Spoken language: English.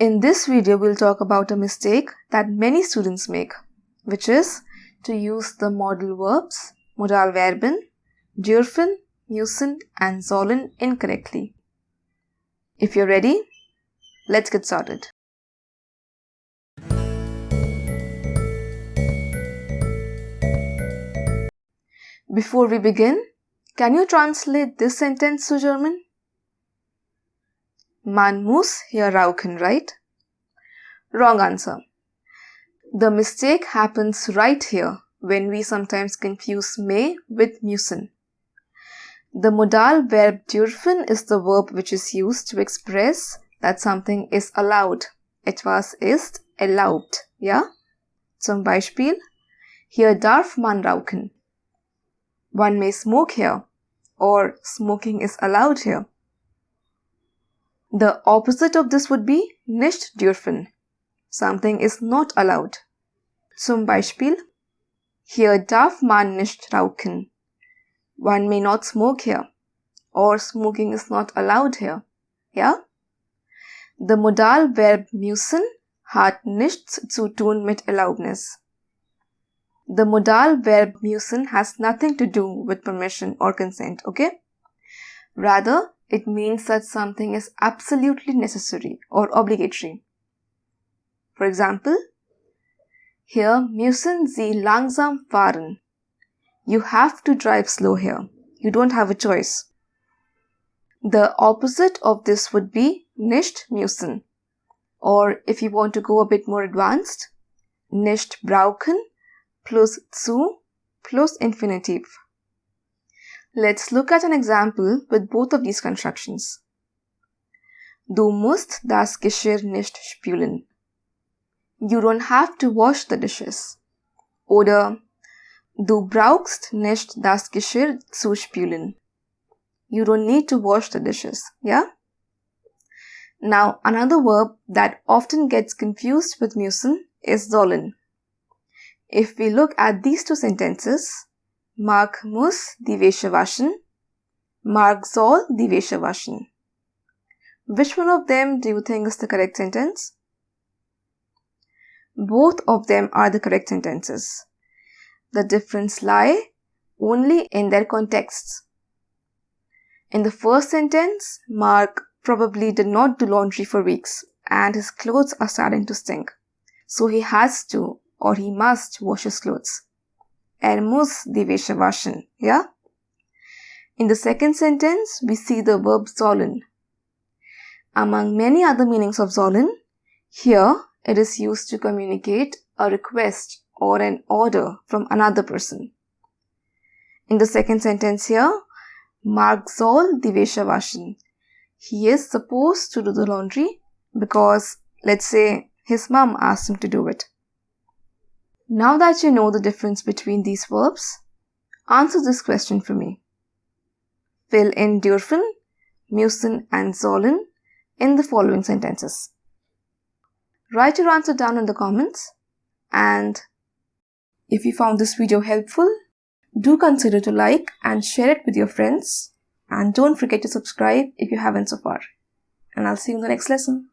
In this video, we'll talk about a mistake that many students make, which is to use the modal verbs, Modalverben, dürfen, müssen and sollen incorrectly. If you're ready, let's get started. Before we begin, can you translate this sentence to German? Man muss hier rauchen, right? Wrong answer. The mistake happens right here when we sometimes confuse may with müssen. The modal verb dürfen is the verb which is used to express that something is allowed. Etwas ist erlaubt, ja? Zum Beispiel, hier darf man rauchen. One may smoke here, or smoking is allowed here. The opposite of this would be nicht dürfen. Something is not allowed. Zum Beispiel, hier darf man nicht rauchen. One may not smoke here, or smoking is not allowed here. Ja? The Modalverb müssen hat nichts zu tun mit Erlaubnis. The Modalverb müssen has nothing to do with permission or consent, okay? Rather, it means that something is absolutely necessary or obligatory. For example, hier müssen Sie langsam fahren. You have to drive slow here. You don't have a choice. The opposite of this would be nicht müssen. Or if you want to go a bit more advanced, nicht brauchen plus zu plus infinitive. Let's look at an example with both of these constructions. Du musst das Geschirr nicht spülen. You don't have to wash the dishes. Oder du brauchst nicht das Geschirr zu spülen. You don't need to wash the dishes, yeah? Now, another verb that often gets confused with müssen is sollen. If we look at these two sentences, Mark muss die Wäsche waschen, Mark soll die Wäsche waschen. Which one of them do you think is the correct sentence? Both of them are the correct sentences. The difference lie only in their contexts. In the first sentence, Mark probably did not do laundry for weeks and his clothes are starting to stink. So he has to or he must wash his clothes. Muss die Wäsche waschen, yeah? In the second sentence, we see the verb sollen. Among many other meanings of sollen, here it is used to communicate a request or an order from another person. In the second sentence here, Mark soll die Wäsche waschen. He is supposed to do the laundry because, let's say, his mom asked him to do it. Now that you know the difference between these verbs, answer this question for me. Fill in dürfen, müssen and sollen in the following sentences. Write your answer down in the comments, and if you found this video helpful, do consider to like and share it with your friends, and don't forget to subscribe if you haven't so far. And I'll see you in the next lesson.